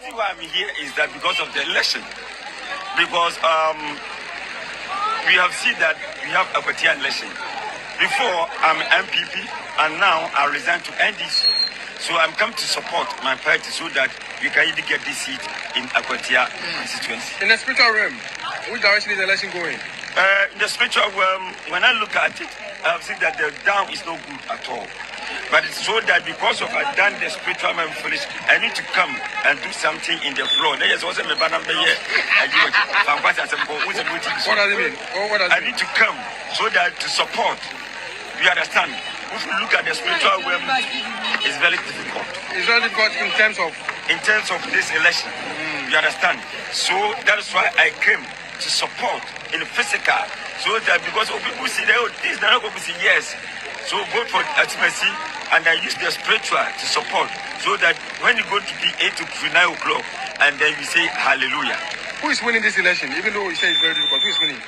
reason why I'm here is that because of the election. Because we have seen that we have Akwatia election. Before, I'm MPP, and now I resign to NDC. So I'm come to support my party so that we can even get this seat in Akwatia constituency. In the spiritual realm, which direction is the election going? In the spiritual realm, when I look at it, I have seen that the down is not good at all. But it's so that because of I've done the spiritual man finish, I need to come and do something in the floor. What does it mean? What does it mean? I need to come so that to support. You understand? If you look at the spiritual realm, it's very difficult. It's very difficult in terms of this election. You understand? So that is why I came to support in the physical. So that because of people see that this, they're not going to say yes. So vote for ultimacy, and I use the spiritual to support. So that when you go to be 8 to 9 o'clock, and then you say hallelujah. Who is winning this election? Even though you say it's very difficult, who is winning?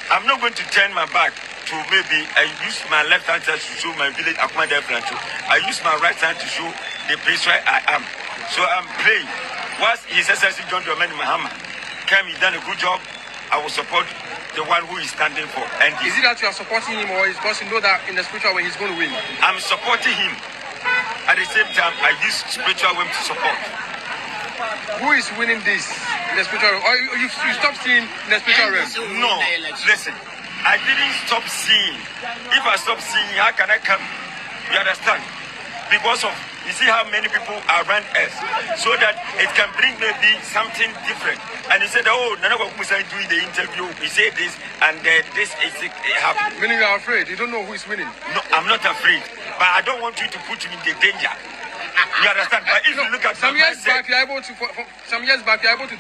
I'm not going to turn my back to maybe I use my left hand side to show my village Akwatia Apikki. I use my right hand to show the place where I am. So I'm praying. Once His Excellency John Dramani Mahama came, he done a good job, I will support the one who is standing for NDC. Is it that you are supporting him, or is because you know that in the spiritual way he's going to win? I'm supporting him. At the same time, I use spiritual way to support. Who is winning this in the spiritual realm? Or you stop seeing in the spiritual realm? No, listen. I didn't stop seeing. If I stop seeing, how can I come? You understand? Because of, you see how many people are around us, so that it can bring maybe something different. And he said, oh, Nana Musa doing the interview, he said this, and this is happening. Meaning you are afraid, you don't know who is winning? No, I'm not afraid, but I don't want you to put me in the danger. You understand? But if you look at some years back, you're able to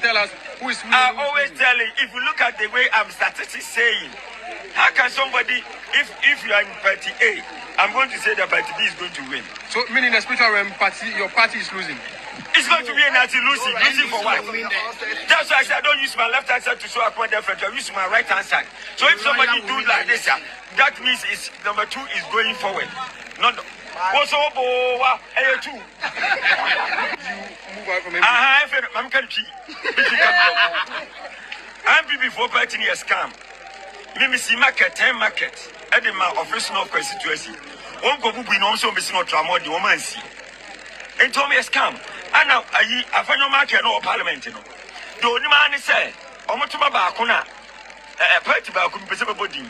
tell us who is winning. I always tell you, if you look at the way I'm statistically saying, how can somebody, if you are in party A, I'm going to say that party B is going to win. So, meaning the spiritual realm, your party is losing? It's going to be a Nazi losing. Losing for what? That's why I said I don't use my left hand side to show Akwatia Apikki. I use my right hand side. So if somebody do like this, that means it's number 2 is going forward. Not also, you move out from I'm country. I'm before party a scam. Mimi see market, 10 market. At the office of constituency. One go be no so missing or trauma, the woman see. And told me a scam. And now I find your market no parliament. The only man say, Omotuma Bakuna, a party Bakum Body.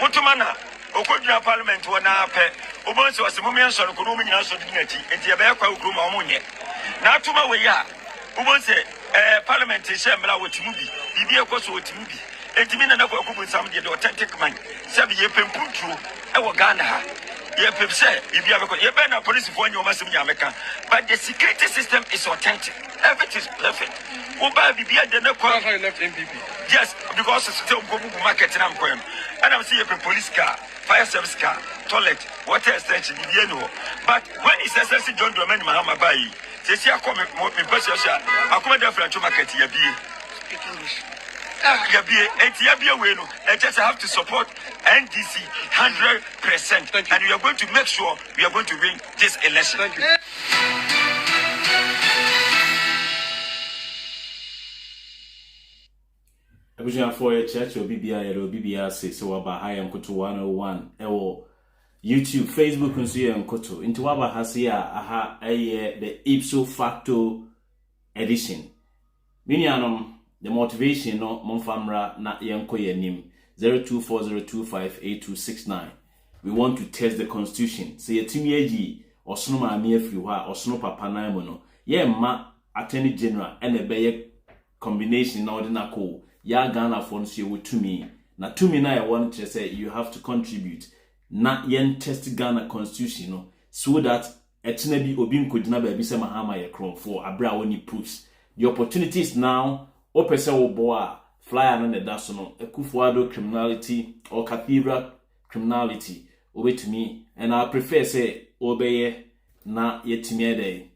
Motumana, Okodia Parliament, one pet, Obonso was a moment son of Colombian dignity, and the Abeka Grum Amunia. Now to my way, Ubonse, Parliament is Shambhala with movie, Ibia Koso with movie. And to me, Kwaku Bonsam, the authentic man, Sabi Yepemputu, our Ghana. If you have a police for you, must be American. But the security system is authentic. Everything is perfect. Left MPP. Yes, because it's still go market and I'm going. And I'm seeing a police car, fire service car, toilet, water extension, you know. But when he says John Dramani Mahama Bayi, says, I come with person, I come there to market here. Speak English. I just have to support NDC 100%. And we are going to make sure we are going to win this election. Thank you. Abuja for a church or BBI 6 or Bahai and Koto 101 YouTube, Facebook and see and Koto into Waba Hasia aha the ipso facto edition. Minianum the motivation no Monfamra na yanko yenim 0240258269. We want to test the constitution. Say a timiaji or snoma mere friwa or snow papa naimono. Ye ma attorney general and a beye combination na ordinary call. Ya Ghana funds you to me. Na to me na I want to say you have to contribute. Na yen test Ghana constitution no so that etnebi obin kodina baby se mahama ye kron for abra woni proofs. The opportunities now opese wo boa flyer no da so no Ekufuado criminality or cathedral criminality obe to me, and I prefer say obeye na yetimi ede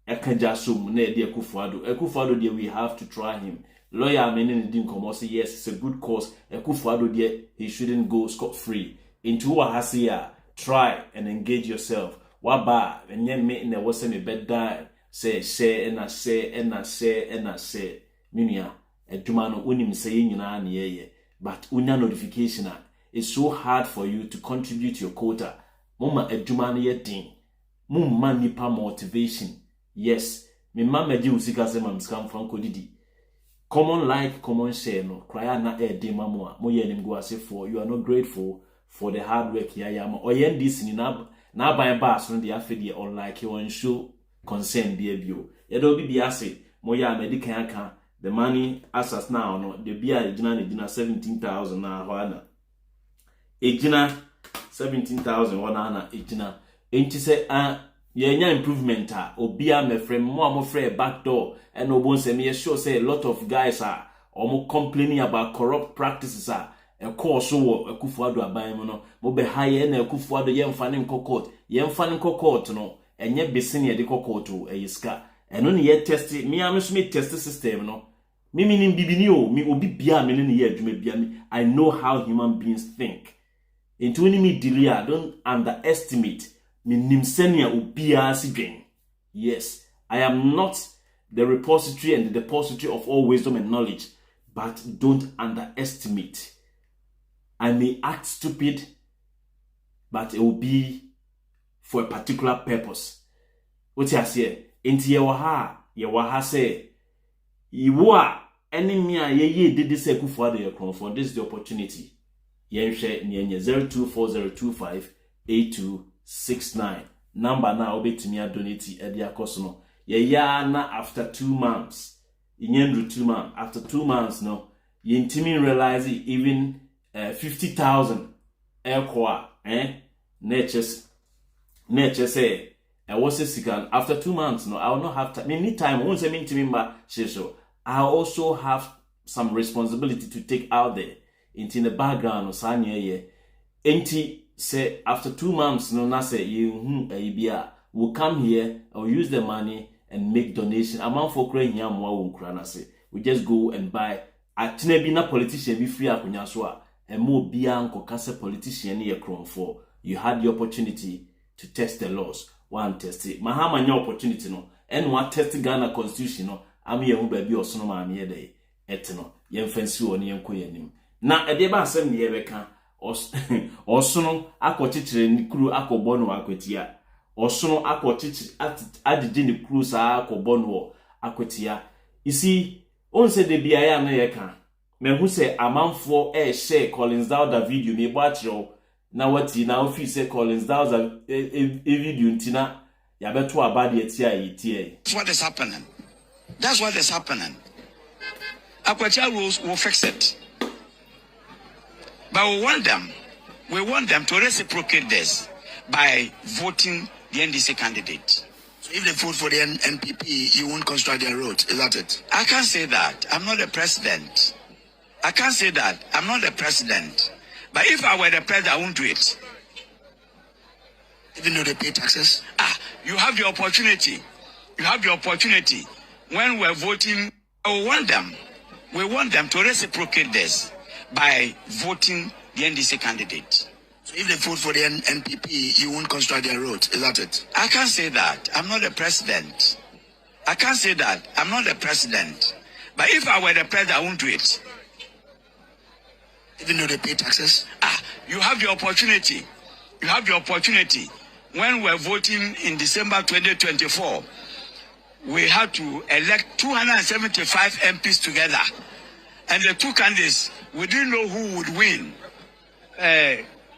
ekaja sum na ede Ekufuado there we have to try him. Lawyer meaning didn't come say yes, it's a good cause. Ekufuado there he shouldn't go scot free. Into Wahasia, try and engage yourself. Waba and yen me in the wasn't a bed die. say share and I say and I say and I say minia adwuma no wonim say nyina na ye but unya notification it's so hard for you to contribute your quota mama adwuma no ye din mumma nipa motivation yes me mama ji usika se mam scam franco didi common like common share no cry na e dey mamu a mo ye nim go ase for you are not grateful for the hard work ya yama oyen this ni na ban ba so dey afedi unlike you show concern dey bio ye do bi ase mo ya medical aka the money as now no the bia ejina 17,000 na ho ana ejina 17,000 wana na ejina enti se yenya improvement obia me frame mo frame back door and obonsam ye sure say a lot of guys are almost complaining about corrupt practices a course so akufuado aban mo no mo be high na akufuado ye mfane nkokot no enye besini ye de kokoto eyiska eno ne ye test me am so me test system no me nim bibini o me obi bia me ne ye adwuma bia me I know how human beings think into ni me delia don't underestimate me nimsenia ubia sidwen. Yes, I am not the repository and the depository of all wisdom and knowledge, but don't underestimate. I may act stupid, but it will be for a particular purpose. What you say? Inti yewaha say, Iwa enemy ye did this for this is the opportunity. Yenche nyenye 0240258269 number now obetimi adonate edia koso ya na after 2 months inyendu 2 months after 2 months no yentimi realize even 50,000 ekwa nature say I was a second after 2 months no I will not have time anytime won't say me to me so I also have some responsibility to take out there into the background or sanya ye enti say after 2 months no na say you will come here or use the money and make donation amount for crying yam wa say we just go and buy atena bi na politician be free akonya so a emo bia nkoka se politician ye kron for you had the opportunity to test the laws one test it mahama nya opportunity no and one test Ghana constitution no am ye hu ba bi osono ma me dey etno ye mfansi woni yenko yanim na ede ba asem ne ye beka osono akochichire ni kru akobọ no akwetia osono akochichire adidi ni kru sa akobọ no akwetia isi onse de bia ya na ye ka me hu se amanfo share Collins Dauda video me gba kire na wati na ofi se Collins Dauda video ntina ya beto abade etia yitie. That's what is happening. That's what is happening. Akwatia rules will fix it. But we want them to reciprocate this by voting the NDC candidate. So if they vote for the NPP, you won't construct their roads, is that it? I can't say that. I'm not the president. I can't say that. I'm not the president. But if I were the president, I won't do it. Even though they pay taxes? You have the opportunity. You have the opportunity. When we're voting, we want them to reciprocate this by voting the NDC candidate. So if they vote for the NPP, you won't construct their roads, is that it? I can't say that. I'm not the president. I can't say that. I'm not the president. But if I were the president, I won't do it. Even though they pay taxes? You have the opportunity. You have the opportunity. When we're voting in December 2024, we had to elect 275 MPs together. And the two candidates, we didn't know who would win.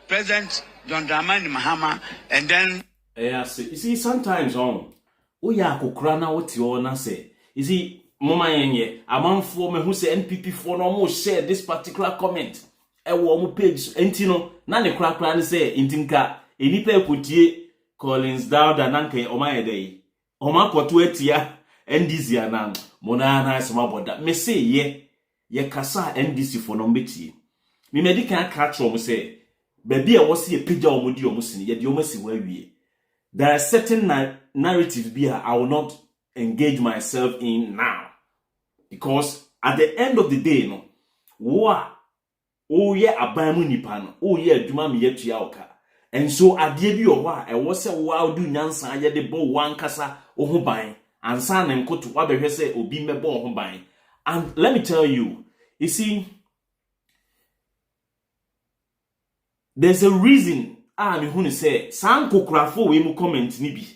President John Dramani Mahama and then... You see, sometimes Oya Kokrana what you wanna say. You see, Mama Yenye, a man for me who say NPP for no more share this particular comment. A warm page, Entino, Nane Crackran say, Intinka, Enipe Putie, Collins Dauda Nanke, Omaya Day. Oma Kotuetia, NDC Anan, Monana Smaboda. Me say, ye kasa NDC for no meti. Me medical catch or say, baby, I was see a picture of Mudi or Musini, yet you must see where we. There are certain narratives here I will not engage myself in now. Because at the end of the day, no, oh yeah, abamu nipan, oh yeah, duma mi yetu yaoka. And so I did you a while, I was a wow do nyansa, I had the bow one kasa, oh buying, and san and koto wabehwe say obi mebo ho ban. And let me tell you, you see, there's a reason me who say san kokrafo we mu comment ni bi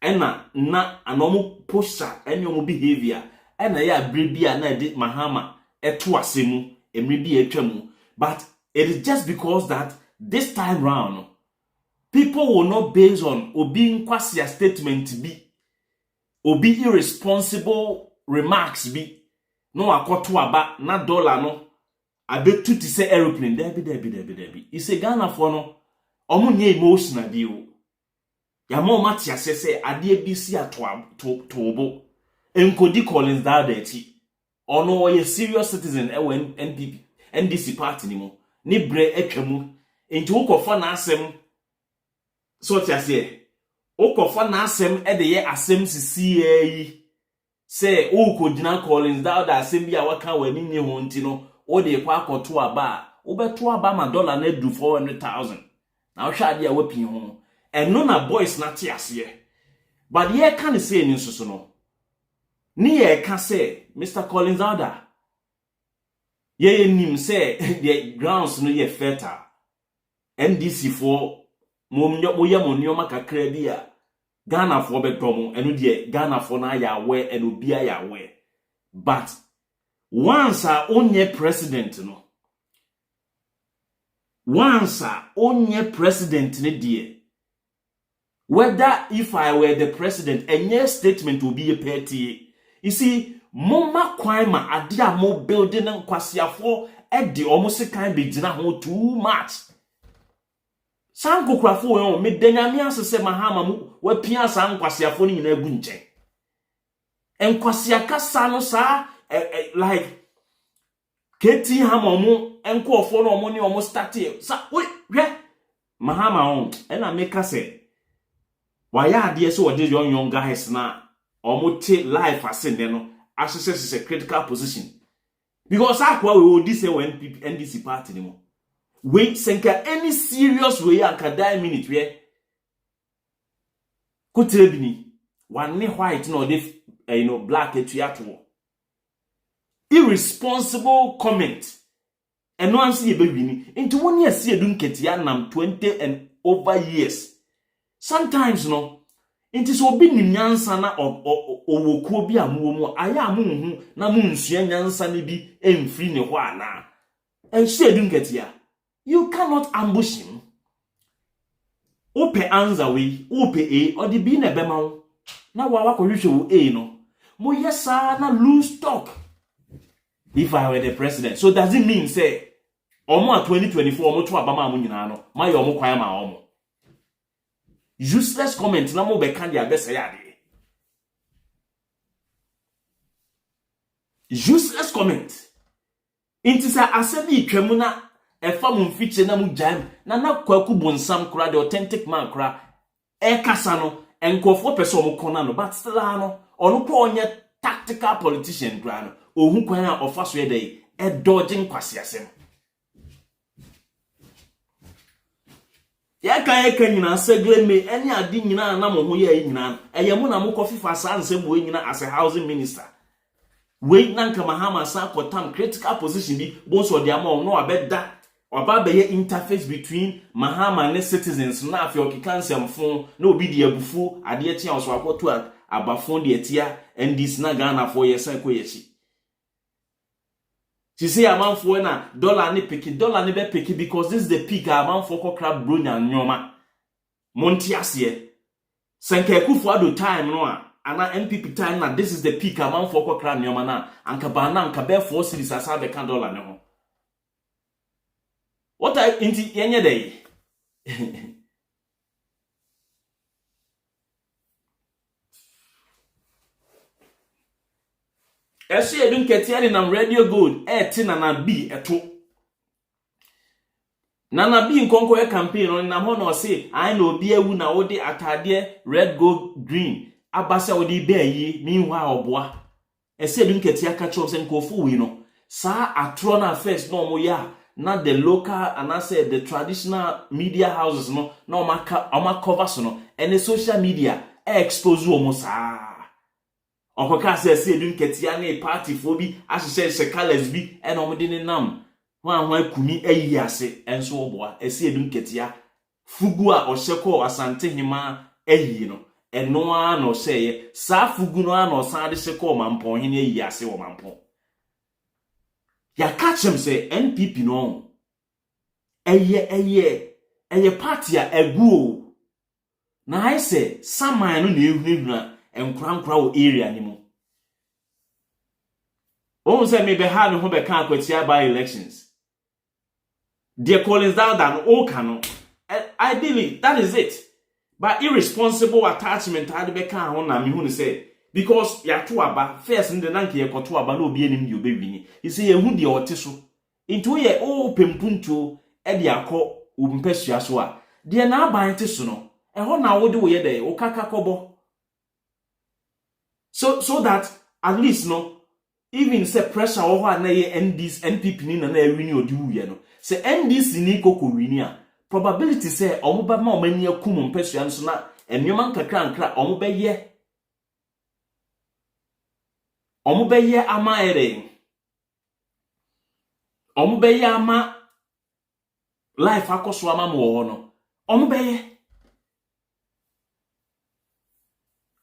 ena na anomo posture ene omo behavior ena ya brebia na de Mahama eto asemu emri bi etwa mu. But it is just because that this time round people will not base on obi nkwasia statement bi obi irresponsible remarks bi no akoto aba na dollar no abetu ti say aeroplane debi ise Ghana for no omo nye emotional bi o ya mo mati asese ade bi si atobo enkodi Collins Dawda ono ye serious citizen NPP NDC party ni mo ni bre etwamu enti ukofa na asem so ti ase ukofa na asem e de ye asem sisi yi say ukodina Collins Dawda asem bi a waka wani ne ho nti no o de kwa akoto aba ubeto aba ma dollar na du 400,000 na hwa ade a wapi ho eno na boys na ti ase but ye kan say ni nsoso no ni ye ka say Mr. Collins Dawda ye nim say the grounds no ye fertile NDC for moyamo kakra bi a Ghana for betom eno de Ghana for na ya we eno bia ya we but once a onye president no once a onye president ne de whether if I were the president any statement will be a petty. You see moma kwan ma ade a mo building nkwasiafo e de almost kan be gina ho too much. San kokrafo we me danyame asese Mahama mu wapia san nkwasiafo ni nyina gu nchen. Enkwasiaka sa no sa like keti hamomu enkofo no omo ni omo start sa we Mahama on e na make say waya ade so wode young guys na omo te life asende no access a critical position because akwa we odi say when NDC party ni mo wait senka any serious way akadai minute we kutrebini one white no dey black etuato irresponsible comment eno anse ye bewini into one year see edun ketia nam 20 and over years sometimes no it is obi ni nyansa na owokuo bi amuwo mu aya amunhu na munsua nyansa ne bi emfiri ne ho ana enhye edun ketia you cannot ambush him ope answer we ope odi bi na bema wo na wa wakohwehwe wo no mo yesa na lose talk if I were the president. So does it mean say omo 2024 omo to abama amu nyina no ma ye omo kwan ma omo useless comment na mo be kan dia be say ade useless comment inti sa asabi twam na efa mo mfiche na mo jam na Kwaku Bonsam kura the authentic man kura e kasa no enkofo pese omo kona no but still no ono ko onye tactical politician kura no ohun kwan a ofa so ye e dodging kwase asem ya kan nyina segle me eni adi nyina na mo ho ye nyina eyemu na mo kofifa sa nsem wo nyina as a housing minister we nanka Mahama sa kotam critical position bi bonso de ama no abeda oba be interface between Mahama and citizens na afi okikansem fon na obi de abufu ade etia oso akoto abafon de etia ndis na Ghana for yesan koyechi she say amanfo na dollar ne be peki because this is the peak amanfo kokra bronya nyoma monti ase senka kufu ado time no ana NPP time na this is the peak amanfo kokra nyoma na anka ba na anka be 4 series asa be kan dollar ne ho what I inti yenye dey Esi edun ketiari nam radio gold nana B eto nana B nkonko e campaign on na ho na say I na obi awu na wode atade red gold green abasa wode be ayi meanwhile oboa esi edun ketia ka chom se nkofo wi no sa atro na first no mo ya na the local and I say the traditional media houses no na o ma cover so no and the social media expose wo mo sa Okoka say edun ketia na party fo bi ahye colors bi e na omde ne nam hwan kumi ayi ase enso oboa ese edun ketia fugu a ohyeko asante hima ayi no eno a na ohye sa fugu no a na osan de hyeko mampon hene ayi ase wo mampon ya catch him say NPP no eye party a egu na I say saman no na ehunahuna enkrankra wo area ni mu o say me be ha no ho be kan Akwatia by elections dear Collins down o kano ideally that is it but irresponsible attachment had be kan ho na me hu say because ya to aba first in the nanke ye koto aba na obi enim di obewini he say ye hu de ote so into ye o pempunto e de akọ umpesua so a de na aban te so no e ho na wo de wo ye de wo kaka kobo so that at least no even say pressure wo ho na ye NPP ni na ewini odi wu ye no say NDC ni koko wini a probability say omoba ma omani akum mpesua so na enwema nkakra omubeye ama ere omubeye ama life akoso ama mo ho no omubeye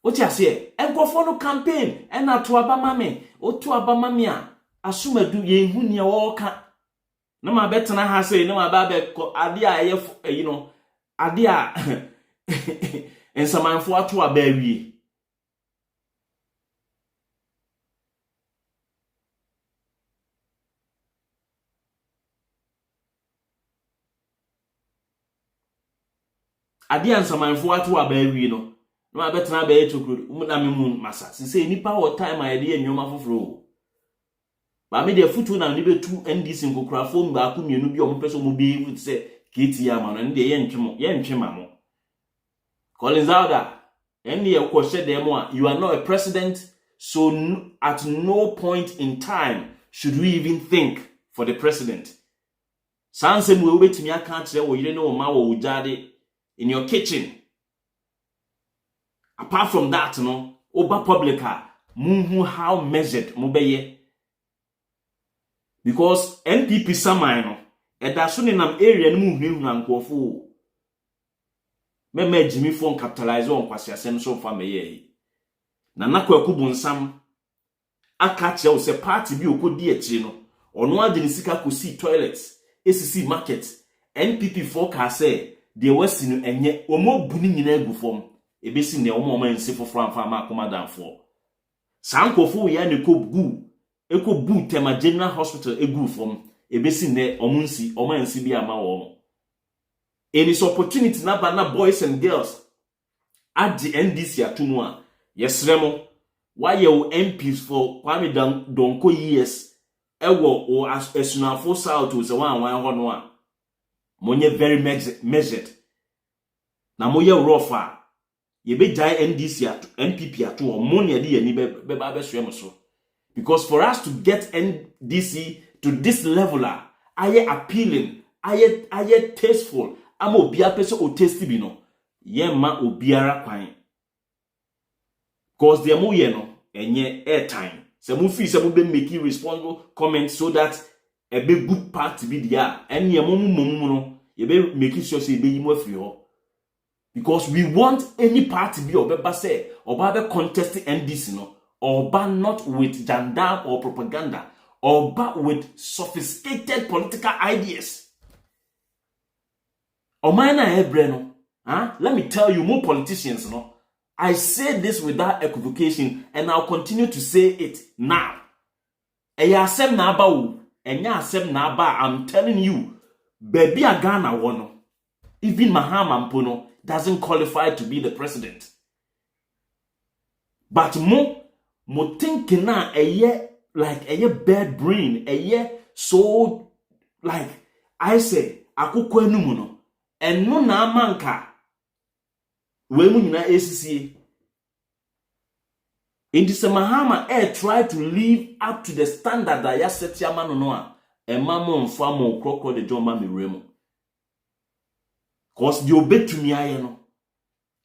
oti ase enkofo no campaign ena to abamame otu abamame a asumadu ye hu ne wo ka na ma betena ha sei na ma ba be ade a ye ade a ensamanfo ato abawie ade ansamanfo ato abawie no na abetena ba etokuru na memu masa se nipa wo time a ye enwoma foforo ba me de futu na ni betu NDC nkokrafo mba aku mienu bi ompeso mo bi wit se kiti ya ma no de ye ntwema mo Collins Alda any ye ko hye dem a you are not a president so at no point in time should we even think for the president sansem we obetimi aka kire wo yire ne wo ma wo ujade in your kitchen. Apart from that, no, oba publica, muhu how measured mubeye. Because NPP samano, edasuni nam area muhu na nkwofu. Me Jimmy phone capitalize on Kwaku Asem so far meye. Na Kwaku Bonsam akache o se party bi okodi echi no. Ono ade ni sika kosi toilets, esisi market. NPP forecast say de wasi no enye omo buni nyina agufom ebesi ne omo mansi foforo amfa ma akomadanfo sankofo ya ne ekobu tema general hospital egufom ebesi ne omunsi omansi bi ama wo any opportunity na ba na boys and girls at the NDC atumu a yesremo why you MPs for Kwame Donko years ewo o esunafo south o se wan ho no a monye very measured na moye rough a ye be jai NDC at NPP at o money de ani be ba be so so because for us to get NDC to this level aye appealing aye tasteful ama obi apese o tasty bi no ye ma obiara kwan cause the mo ye no enye airtime se mo fi se mo be make responsible comments so that a big good part to be there and ye mo no ye be make sure say be yimo afri ho because we want any party be obeba say oba be contest NDC no oba not with jandam or propaganda oba with sophisticated political ideas omana ebre no let me tell you more politicians no I say this without equivocation and I'll continue to say it now eya asem na aba wo enya asem na aba I'm telling you baby a Ghana wono even Mahama Mpono doesn't qualify to be the president but mo thinking na eye like eye bad brain eye so like I say akukọ enum no eno na amanka we mu nyina esisi indi se Mahama try to live up to the standard that ya set ya mano no a emamo mfa mo krokro de joma meremu cause the obetumi aye no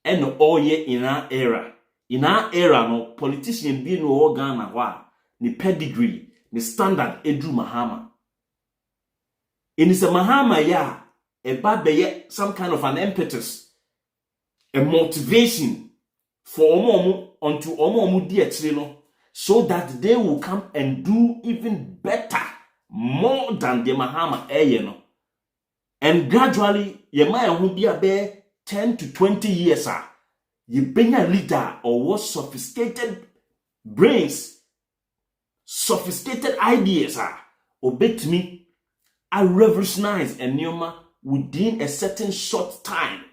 eno all year in our era in our era no politician be no organ wa ni pedigree ni standard edru Mahama. In is a Mahama ya a babe some kind of an impetus, a motivation for omo onto omo di no, so that they will come and do even better, more than the Mahama no. And gradually ye may who be a 10 to 20 years you bring a leader or what sophisticated brains, sophisticated ideas obey to me, I revolutionize a neoma within a certain short time.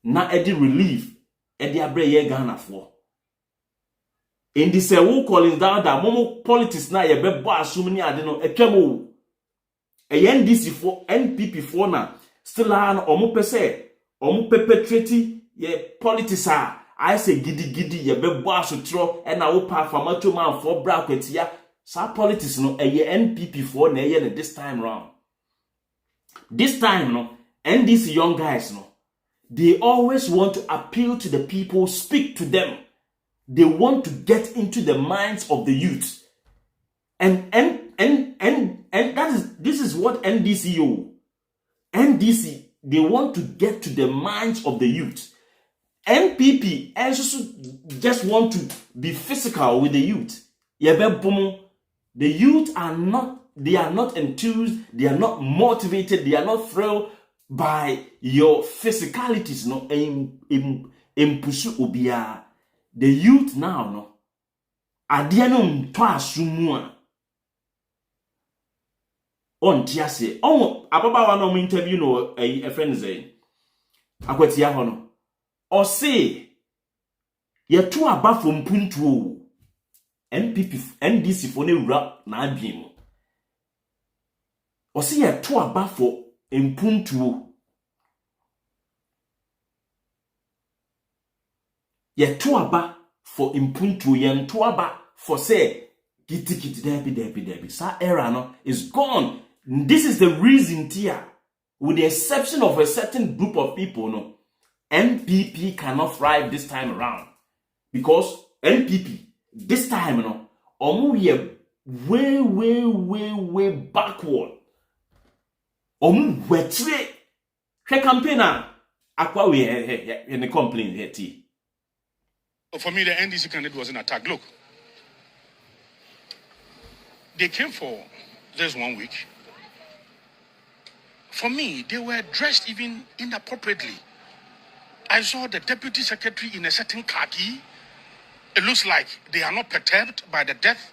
Na edi relief edi abre ye Ghana for. In this who calling down that momo politics na ye be bo asum ni ade no etwam NDC for NPP for na still an omo pese omo perpetrate ye politics I say gidi ye be bo asotro e na wo pa famato man for bra kwatia sa politics no ye NPP for na ye this time round. This time no NDC young guys no they always want to appeal to the people, speak to them. They want to get into the minds of the youth. And this is what NDC, they want to get to the minds of the youth. NPP also just want to be physical with the youth. The youth are not enthused, they are not motivated, they are not thrilled by your physicalities, no, in pursue obia. The youth now, no, adiano mtwa sumua. On tiase, ababa wa no interview no a friend say, Akwatia hono, or say, ye two aba from puntu, NPP, NDC for ne rap na adwim. Or say ye two aba for impuntu. Ye tuaba for impuntu, ye tuaba for say kiti debi. Sa era no is gone. This is the reason tia, with the exception of a certain group of people, no, NPP cannot thrive this time around. Because NPP, this time, no, omu way backward. Omu wetre. She campaigner akwa we in the complaint here tea. For me, the NDC candidate was an attack. Look, they came for this 1 week. For me, they were dressed even inappropriately. I saw the deputy secretary in a certain khaki. It looks like they are not perturbed by the death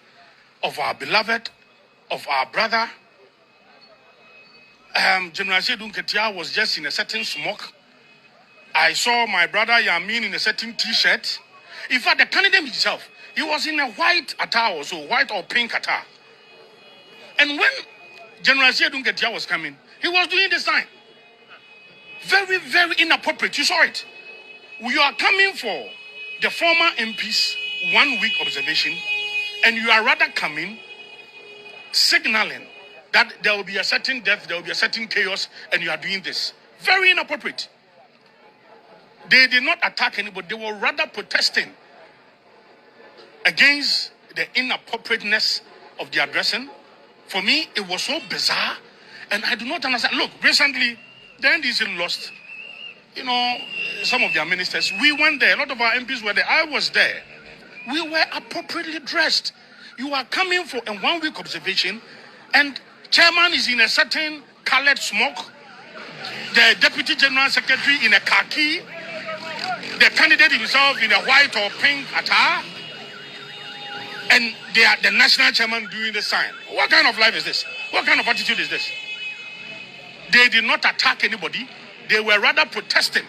of our beloved, of our brother. General Sedun Ketia was just in a certain smock. I saw my brother Yamin in a certain t-shirt. In fact, the candidate himself, he was in a white attire also, white or pink attire. And when General Sedun Ketia was coming, he was doing the sign. Very, very inappropriate. You saw it. You are coming for the former MP's 1 week observation, and you are rather coming, signaling that there will be a certain death, there will be a certain chaos, and you are doing this. Very inappropriate. They did not attack anybody. They were rather protesting against the inappropriateness of the addressing. For me, it was so bizarre, and I do not understand. Look, recently, the NDC lost, some of their ministers. We went there. A lot of our MPs were there. I was there. We were appropriately dressed. You are coming for a 1 week observation, and chairman is in a certain colored smock. The deputy general secretary in a khaki. The candidate himself in a white or pink attire. And they are the national chairman doing the sign. What kind of life is this? What kind of attitude is this? They did not attack anybody. They were rather protesting.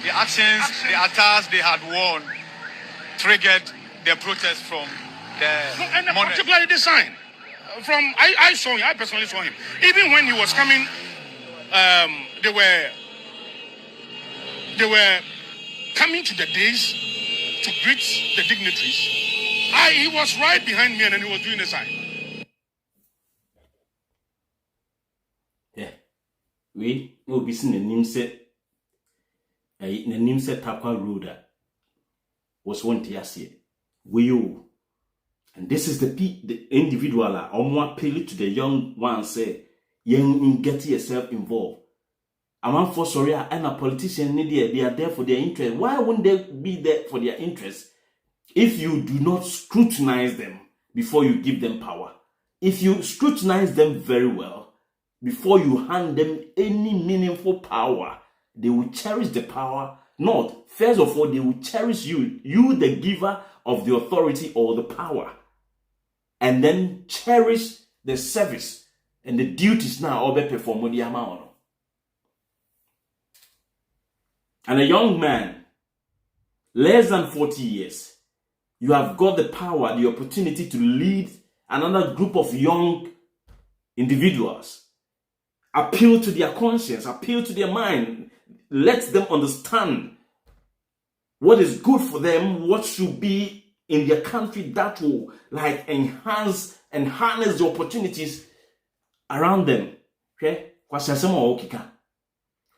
The actions, the attacks they had worn triggered the protest from the and particularly the sign. I saw him, I personally saw him. Even when he was coming, they were coming to the days to greet the dignitaries. He was right behind me and he was doing the sign. Yeah. We will be seeing the name set Takwa Road. was one tiasie. You. And this is the individual omo appeal to the young one say, young get yourself involved. I'm for sorry and a politician they are there for their interest. Why wouldn't they be there for their interest if you do not scrutinize them before you give them power? If you scrutinize them very well before you hand them any meaningful power, they will cherish the power. Not, first of all, they will cherish you the giver of the authority or the power, and then cherish the service and the duties now or be performed the amount. And a young man, less than 40 years, you have got the power, the opportunity to lead another group of young individuals. Appeal to their conscience, appeal to their mind, let them understand what is good for them, what should be in their country that will like enhance and harness the opportunities around them. Okay?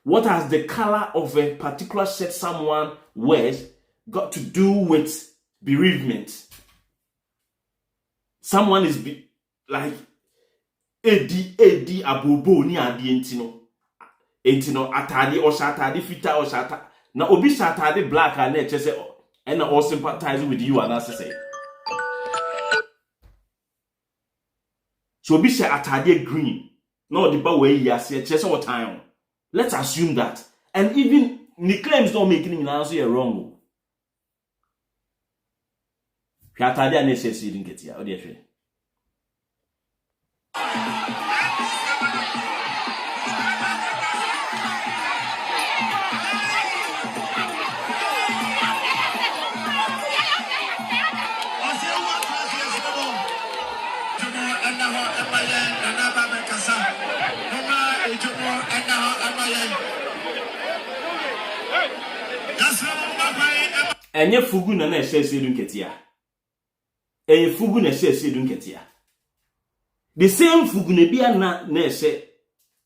What has the color of a particular shirt someone wears got to do with bereavement? Someone is like edi abobo ni adi entino atade o shatade fita o shata na obi shatade black and na chese and all sympathize with you and as say so obi say atade green no the ba we yase chese what time. Let's assume that. And even the claims don't make any answer wrong. Atade and necessary didn't get here. What do you say? Enye fugu na ehye dun ketia. Enye fugu na ehye dun ketia. The same fugu na bia na ehye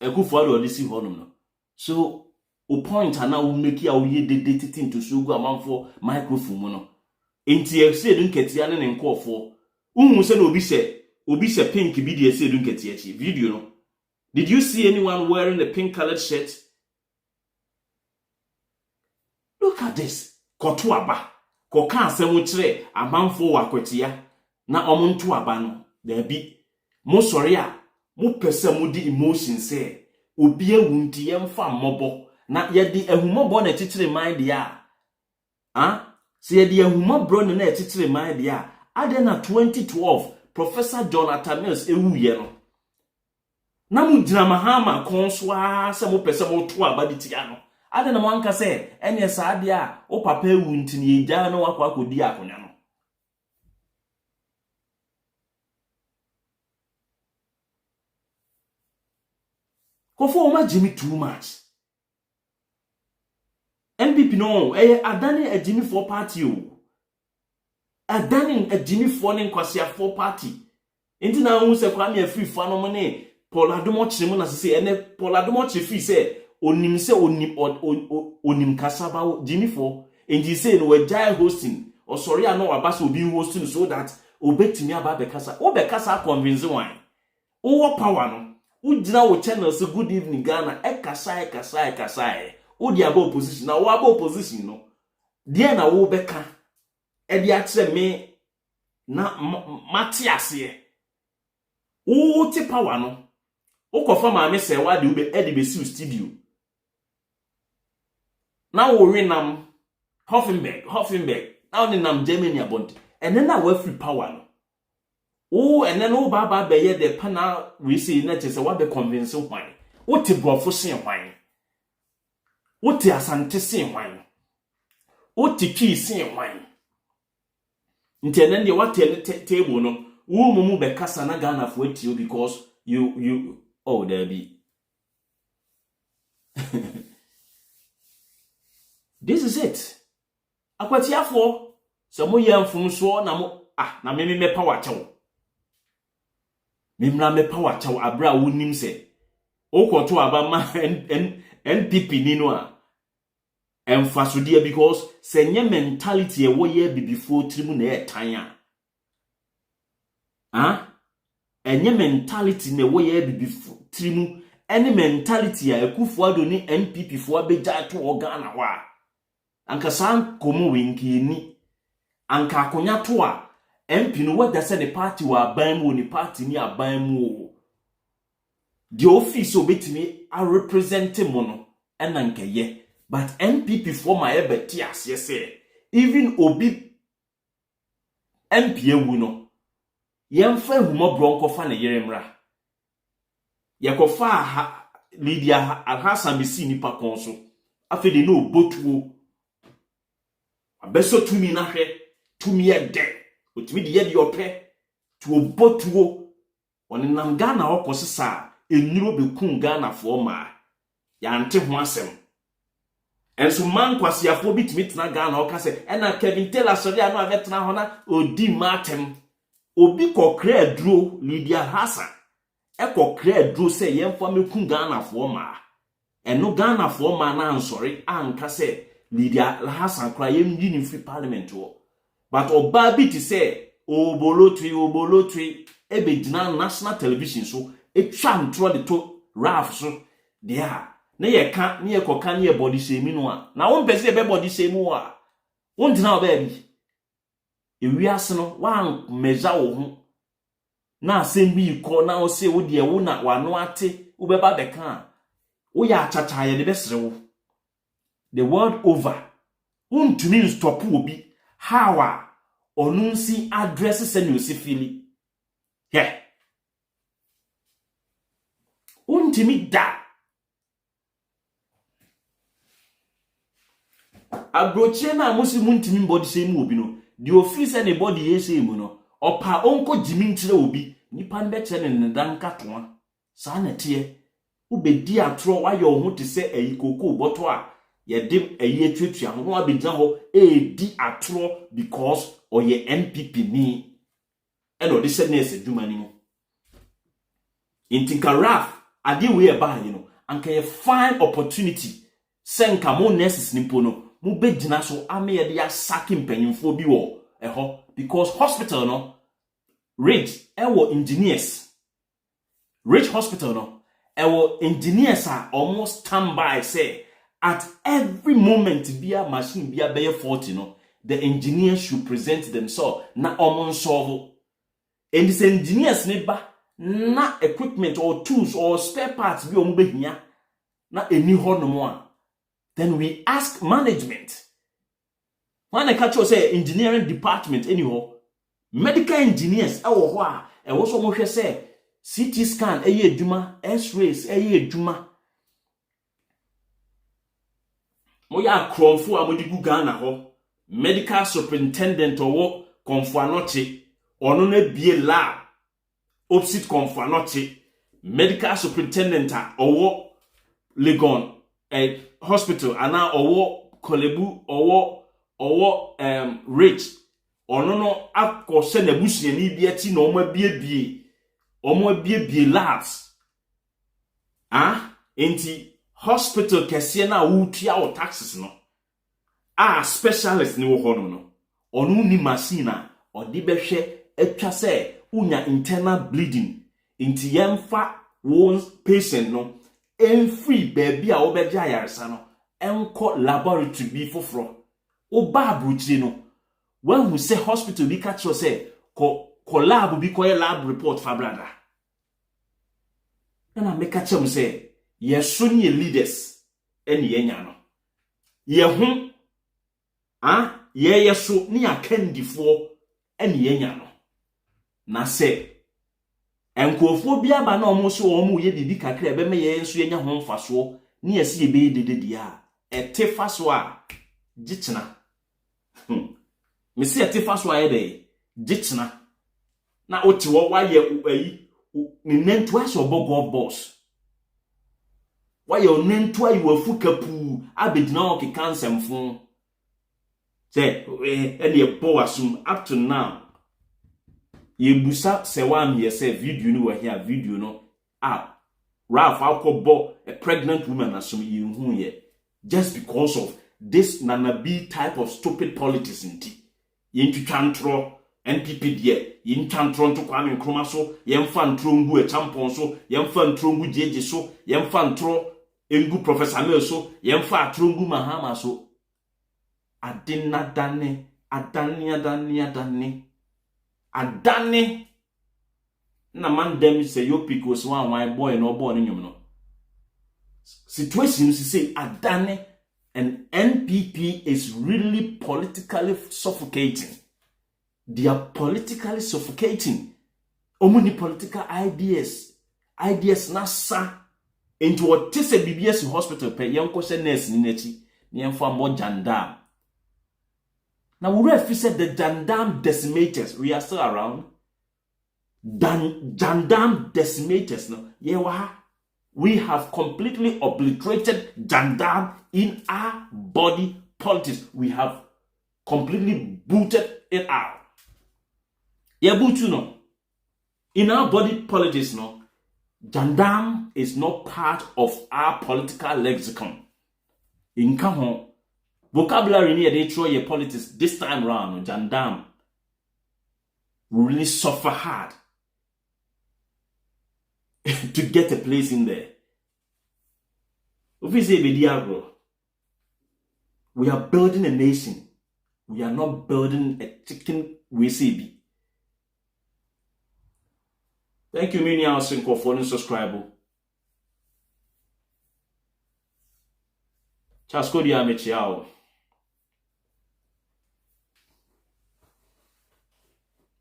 ekufo ade odisi honum no. So o point ana wo make ya wo ye dede titin to so gu amanfo microphone no. Enti ehye dun ketia ne nkofo. Unhu se na obi se pink bi de ehye dun ketia chi video no. Did you see anyone wearing a pink colored shirt? Look at this. Kotu aba. Koka asemu kire amanfo wa Akwatia na omuntu aba no. There be mo sorry a mo pese mo di emotion say obi ewunti yemfa mmobo na ye di ehumobbo na chichire mind ya. Se ye di ehumobro na chichire mind ya. Ade na 2012 Professor Jonathan Mills ewuye no. Na mu gyina mahama konswa se mo pese mo to aba di tia no. Ade na mwanka se enye saade a o papa ewu ntini egya no wakwa akodi akonya no. Kofo o ma Jimmy too much. MPP no adane a Jimmy for party o. Adane a Jimmy for ne kwase for party. Enti na hu se kwa me free fa no mo ne Paul Adomo chire mo na se ene Paul Adomo chire free se onim se onim kasaba Jimmy for and he say no we jai hosting or sorry I know abasa obi hosting so that obetimi aba be kasa o be kasa convince wan o power no u gina wo channel say good evening Ghana e kasa o di aba opposition na wo aba opposition no dia na wo be ka e di akire me na matiase o ti power no o kofa ma me say wa de ube e de be si studio. Now we renam Hoffenberg. Now we nam Germany abont. And then now we free power no. Oh, and then oh baba be the panel we see na chese what be convince why. What the brofo sen why. What the asante sen why. What the key sen why. Intended the what table no. Wo mumu be kasa na Ghana for you because you oh there be. This is it. Akwatia for some yamfum so na mo na me power chaw. Mimra me power chaw abra wonim se. Okoto aba ma NPP ni no a. emfasodia because senye mentality e wo ye bibifo trimu na etanya enye mentality na wo ye bibifo trimu any mentality a Akufo-Addo ni NPP fo abeja to Ghana wa anka san komo winki ni anka akonya to a MP no wada se ne party wa aban mu ni party ni aban mu the office obetimi a represent mo no enanka ye but NPP for my ebeti ase say even obi MP ewu no yemfa humo bronco fa na yeremra yakofa Lydia Alhassan bisi nipa konso afede no botuo abeso tumi na hwe tumi ede otumi de yede opɛ to botuo onenam Ghana okosesa eniro bekun Ghana fo ma yante ho asem enso man kwasiafo bitimi tena Ghana okase ena Kevin Taylor sori anu avetena ho na odi matem obi kokra aduro Lydia Alhassan ekokra aduro se yemfa mekun Ghana fo ma eno Ghana fo ma na ansori anka se Lydia Alhassan kra yemdi ni free parliament wo but oba bi ti se obolotwi ebedina national television so etwa ntro de to raf so dia na ye ka na ye koka na ye body shame no a na won pese be body shame wo a won dina oba bi ewiase no wan measure wo ho na asem bi ko na o se wo de wo na wano ate wo beba de ka wo ya achacha ye de besere wo the world over won tumi stop obi how a onunsi address se ni osifili yeah untimi da abrochie na musimu ntimi body shame obi no the office and the body yese mu no opa onko jimi ntire obi nipa nbe che ne danka toa sa na tie ubedi atro wa yo ho te se ayikoko boto a yedim ayi atwatwa ho abegina ho di atro because oye NPP ni eno de se na ese dwuma ni mu intinka raf ade we e ba yi no anka ye fine opportunity senka mo nurses ni po no mu begina so ame ye de asaki mpanyimfo bi wo eho because hospital no rich ewo engineers rich hospital no ewo engineers are almost standby say at every moment bia machine bia be 40 no the engineers should present themselves na omon solve and these engineers ne ba na equipment or tools or spare parts bi omo behia na eni honomo a then we ask management when I catch you say engineering department anyhow medical engineers ewo ho a ewo so mo hwe say CT scan eye adwuma x-rays eye adwuma mo ya kromfo a mo di gu Ghana ho medical superintendent owo konfo anoche ono na bie lab opposite konfo anoche medical superintendent a owo Legon hospital ana owo Kolebu owo rich ono no akose na busia ni bia ti na omo abie labs enti hospital kese na wutua o taxes no specialist ni wo hono no onu ni machine a odi behwe atwa se unya internal bleeding enti yemfa one patient no free baby a obeja yaresa no enko laboratory bi foforo oba abruchi no when we say hospital bi catch you say ko lab bi ko lab report fa brother na make catch them say yes so ni leaders eni yenya no ye ho ye so ni akandifo eni yenya no na say enkofo bi aba na omo so omo ye bibi kakra ebe me ye nso yenya ho mfaso ni yesi ebe dedede a etefaso a gichina me se etefaso a ebe gichina na oti wo wa ye ayi ni nentu aso bogo boss wa ye nentu ayi wafu kapu abedina o ke kansemfo say ene e bo asum up to now yebusa se wan ye say video no wa here video no Ralph alkobo a pregnant woman asum ye hu ye just because of this Nanabi type of stupid politics in tea. Yintu chantro NPP die yin chantro to Kwame Nkrumah so yemfa ntro ngu e champon so yemfa ntro ngu jeje so yemfa ntro engu Professor Mel so yemfa atro ngu Mahama so adina dane adane na man dem say yo because one boy no born in no situation say adane. And NPP is really politically suffocating. They are politically suffocating. Omuni political ideas nasa into what is a BBS hospital pe yanko se nurse ni nechi ni enfo mo jandam. Now we have said the jandam decimators, we are still around. Jandam decimators no yewa. We have completely obliterated Jandam in our body politics. We have completely booted it out. Yeah, but no. In our body politics, no, Jandam is not part of our political lexicon. In Kahon, vocabulary near they throw your politics this time round, Jandam will really suffer hard to get a place in there. We are building a nation. We are not building a chicken WCB. Thank you, many hours for following subscribe. Chaskodia Mechiao.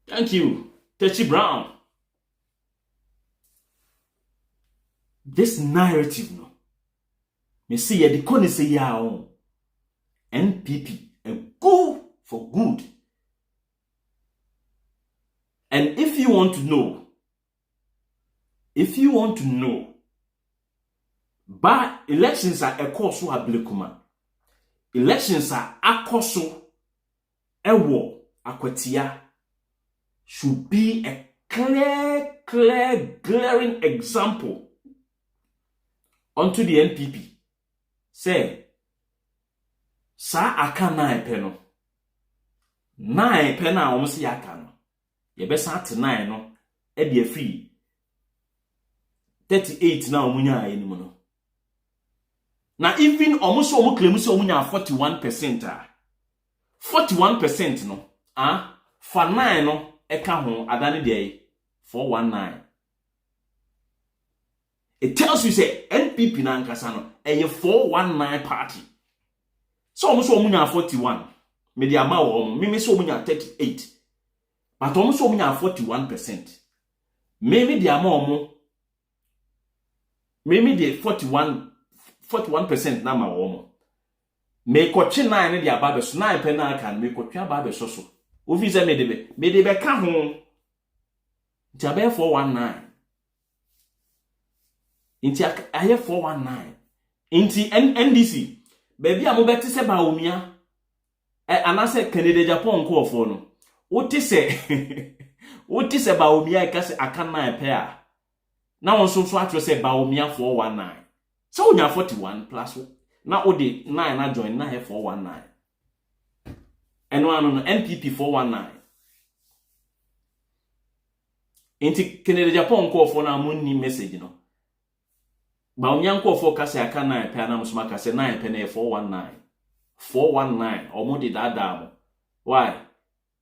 Thank you, Techi Brown. This narrative, no. Me see ya the corner say ya on NPP a go for good. And if you want to know, but elections are a course who have blekuma. Elections are a course ewo Akwatia should be a clear, glaring example unto the NPP. Say, sa aka 9 peno. 9 pena almost yaka no. Ye be sa 9 no. E de free 38 na omunya ayi no. Na even almost claim say omunya 41%. 41% no. For 9 no e ka ho adane de 419. It tells you say NPP na nkasa no a 419 party. So almost omunya 41. Me di ama wo me so omunya 38. But almost omunya 41%. Me di ama omo. Me di 41% na ma wo. Me koche 9 ne di aba so 9 pe na aka me koche aba so. Ofi se me de be ka ho. Jabe 419. Inti aye 419. Inti NDC. Baby a mo beti se ba omia. Anase Canada Japan ko ofo no. Woti se ba omia e ka se aka 9 pe a. Na won so atro se ba omia 419. So onya 41 plus na odi 9 na join na he 419. Eno anu no NPP 419. Inti Canada Japan ko ofo na munni message no. Ba onyanko of kase aka 9 pe na musuma kase 9 pe na 419. 419 omodi dada. Why?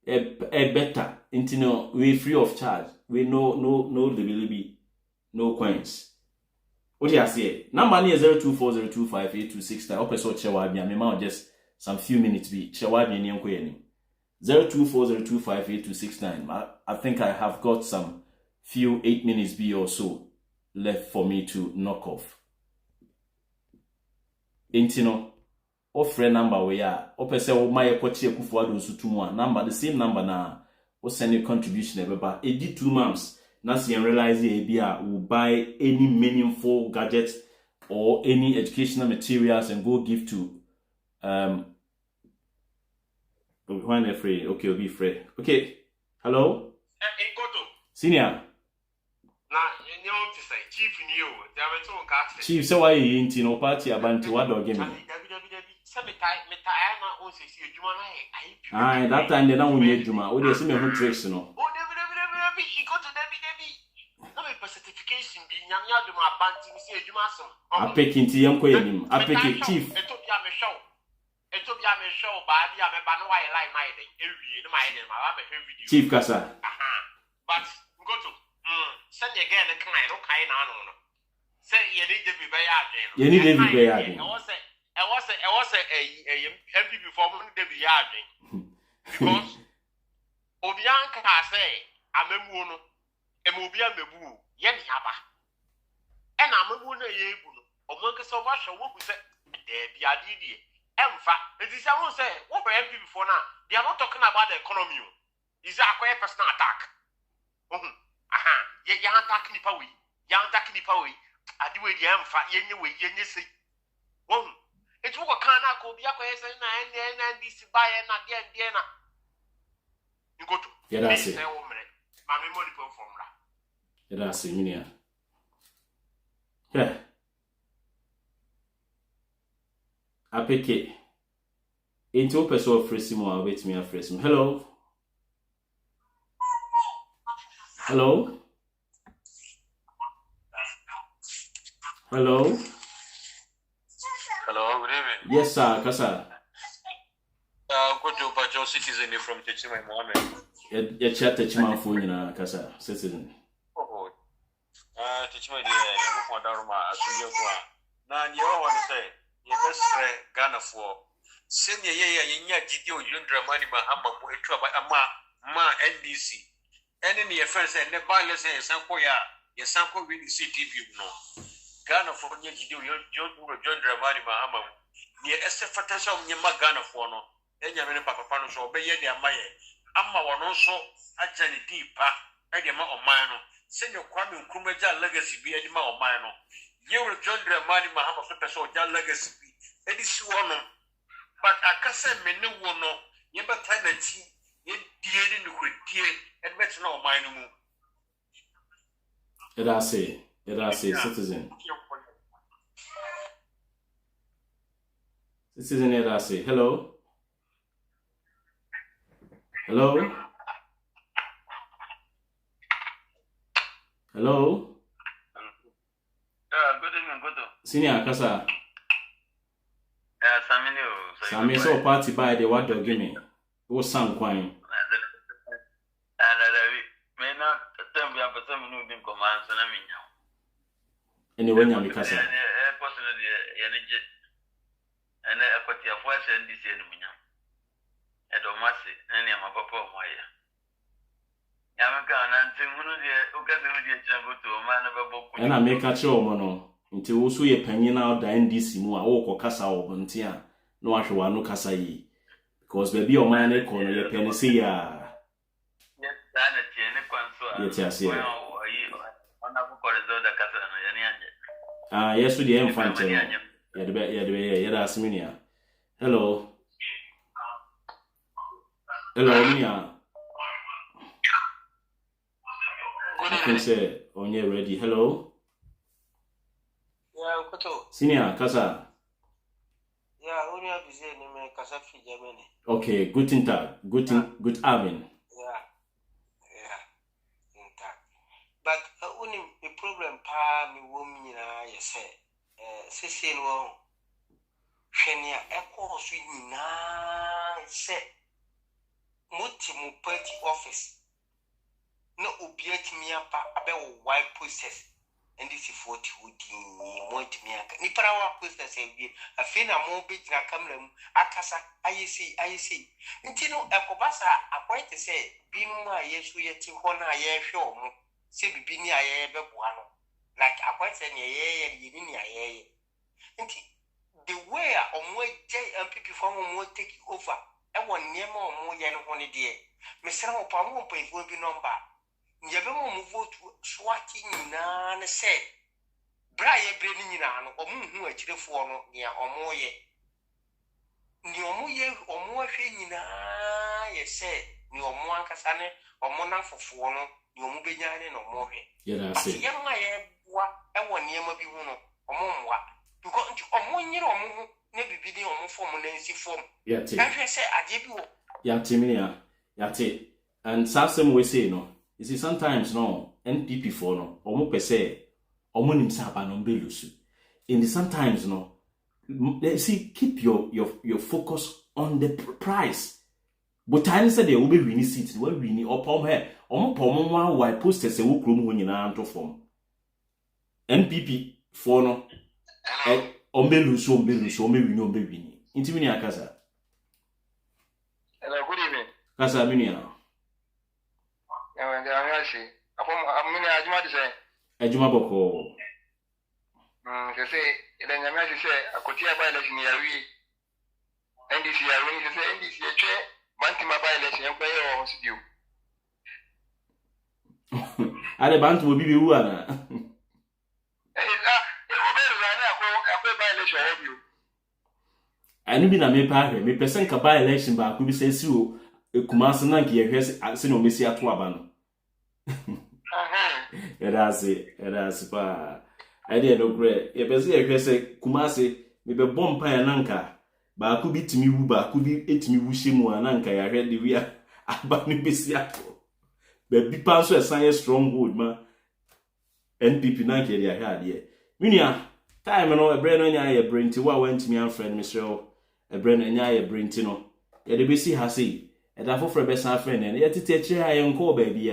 A better intino we free of charge. We no be no coins. What you say? Number is 0240258269. Open so chewa bi me just some few minutes be chewa bi ni enko ye ni. 0240258269. I think I have got some few 8 minutes be or so left for me to knock off. Intino, offer number we are. Opese o my Akwatia Apikki Falaaaaa sutumu number the same number na. O send your contribution everybody. Edi 2 months. Now see and realize the will buy any meaningful gadgets or any educational materials and go give to when they're free. Okay, we'll be free. Okay, hello. Senior. Chief, so why you in no party about what or game? Aye, that time they don't need Juma. Oh, they see me who tricks, you know. Oh, he go to Debbie. No, a certification be Yamia do my banting, see Jumasum. I pick into young queen, I pick it chief. It took Yam a show. It took Yam a show, but Yam a banner I like my day. Every my name, I have a heavy Chief Casa. But go to send you again a kind of kind on. Say you need to be very again. You need to be very again. I was a MP before the yarding. Because Obianca say, I'm a moon, a mobile mebu, yen yaba. And I'm a moon a yebu, or Monkey so much, or what we say, there be a DD. It is I won't say, what by MP before now? They are not talking about the economy. Is a quite personal attack. Yet you aren't attacking the power. You aren't attacking the power. I do it, yen way, yen say. It took a can of Kobiakas and this buy and again. You go to that's it. My memory formula. That's it, Minia. Yeah. I pick it. Into a person of Frissimo, I'll wait me a Frissimo. Hello. Hello. Hello. Hello, good evening. Yes, sir, Kasa. Good to Pajo citizen from Techima Mohammed. You chat Techima phone in Kasa, citizen. Oh, Techima, you Daruma, as you go. Now, you want to say, you best Ghana for senior year, Gidio, Yundra Mani Mahama, Ma NDC. And in the offense, and the violence and Sankoya, your Sanko with the CTV, no. Ghana for Gidio, John Dramani Mahama, near Esther Fatasha, Yama Ghana for no, and Yamina Papa Panos, obey the Amaya. Amma one also, Ajani Deepa, Edema or Mano, send your Kwame Kumaja legacy be Edema or Mano. You will John Dramani Mahama Peso, that legacy be Edis one. But I can't say me no one, you but time that you dear in the dear, and better no mine. It I say, citizen. Citizen, it I say, hello. Hello. Hello. Good evening, good. Senior Kasa. Samino. Sami so party by the what dog give me. What's some coin? And may not tell me about some new commands and I mean. Anyway, I'm Kasa. And Akwatia Apikki and this enemy. I don't must say, any of my papa, my and I make a show, mono, until also a penny now the NDC more or Casa or Bontia. No, I shall no Casa ye. Because baby, your man, a corner, your penny see ya. Yes, yes, yes, with the infant. Yeah, hello. Hello, Mia. I can say, on you ready. Hello. Yeah, Koto. Senior, Kasa. Yeah, only have to say, Kasa fi Germany. Okay, good good Avin. Yeah, intact. But only the problem, pa, me woman, I say, Sissin wrong. Shania, echo, swing, say. Multiple party office. No obiet me up about white process. And this is 40 would want me. Nipara process a fin a more big na camera. Akasa, I see. Until Akobasa, I quite to say, being my yes, we are Tihona, yeah, show. Say, be near a one. Like I quite say, yeah, you didn't hear. The way on way J and people from will take over. I want near more than 1 day. Mr. Opamu will be number. Yabemo move to swatting none said. Brian Brennan or Moon, which the form near or more ye. Near or more thing, said, no more Cassane or Mona for Forno, no Mubian or more. Yes, young my what I want near Mabi or more. You got to a 1 year or more. maybe be on form and see form. Yeah, I say, I give you. Yeah, Timinia, Yate. And some we say, no. You see, sometimes, no, NPP for no, or more per se, or monim sapa no belusu. In the sometimes, no, see, keep your focus on the price. But I said they will be winning seats, well, winning or palm hair, or palm one while posters a wook room when you're not to form. NPP for no, or belusu, or maybe no baby. Intiminia Casa. Hello, good evening. Casa Minia. Ejuma boko. They say, then the message say, Akwatia by-election here, NDC, when you say NDC, Bantima by-election, and play or you. I the band will be who are. I knew been a me party, me person can buy election, but could be say so. A Kumasan, yes, I no miss ya to abano. That's pa. I did no great. A busy aggressive Kumasi, maybe a bomb pie and anchor. But I could be to me, but could be it me wishing one anchor. I read the rear about me besiato. But be pass a science stronghold, ma. NPP Nanky, they had here. Minia, time and all a brain on your brain to what went to me and friend, Mr. A brain and ya brain tino. Yet the BC has say, and I for a best friend, and yet to teach I am call baby.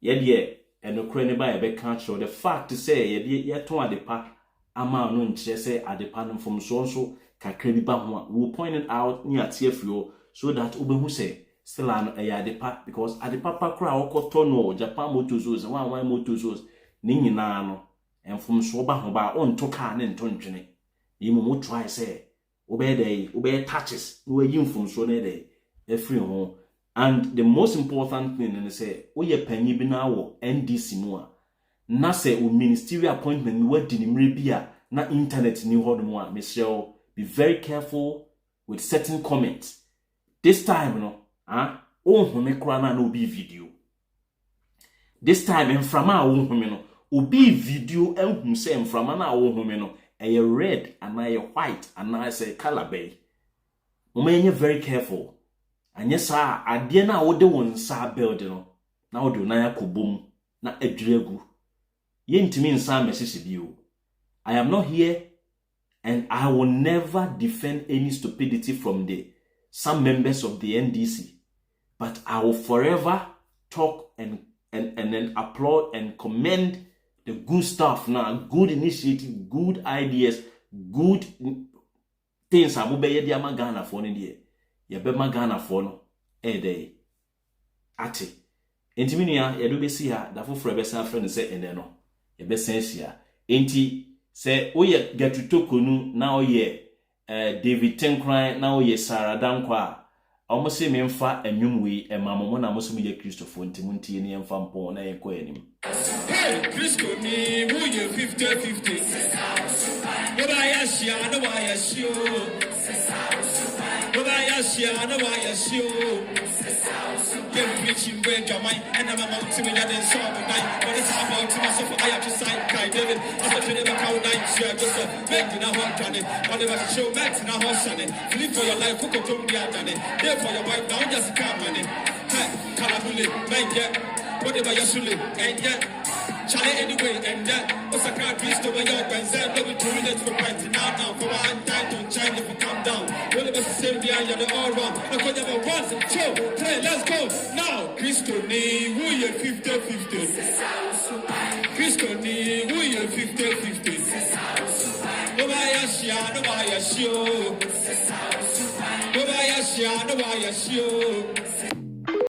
Yet, and no cranny by a back country. The fact to say, yet to the pa, ama no say at the panel from so can credit back will point it out near TFU so that Ube who say, still an a the pa because at the papa crowd called Tono, Japan motors, and one motors, Nini Nano, and from Soba on Tokan and Tonjane. You mo try say, obey touches, no you from so day, a free home. And the most important thing, and say, Oye penny binawo NDC noa. Na say o ministerial appointment we didn't rebia na internet ni hodmo. Michelle, be very careful with certain comments. This time, no, oh home krana no be video. This time in frama oh home no, obi video and say in frama na oh home no, a red and a white and I say color bay. Omenye very careful. And yes, sir, I dare now what the one sa building. Now do na yakubum na edregu. Yen to me in some message you. I am not here and I will never defend any stupidity from some members of the NDC. But I will forever talk and then applaud and commend the good stuff now, good initiative, good ideas, good things I will be the Amagana for in the ye be magana for no day ate entiminia ye do be si ha da foforo be san friend say ene no ye be sensia enti say oye gatutokonu na oye David Tenkran na oye Sarah Dankwa omo se memfa anwum wi emamomo na moso ye Christopher ntimunti ne emfa mpo na ye kwa anim hey Christo ni wo ye 50-50 oba ya shia no wa ya shio I know why you're sure. Get preaching where your mind and I'm about to me and saw the night. But it's about to myself, I have to sign Kai David. I said to never count night, share just a bed in a hot cannon. Whatever to show back in a hot sunny. Live for your life, cook up to be out on it. There for your wife, now just come on it. Kalabuli, make it. Whatever you're silly, and yet. Charlie anyway, and that was a car piece to my yard and said, "Let me 2 minutes for fighting now for one time to China for come down." Well, it was the same behind you, they're all wrong. I could never once, so play, let's go now. Christo ni, we are 50-50. Christo ni, we are 50-50. Obayashia, no why you show. Obayashia, no why you show.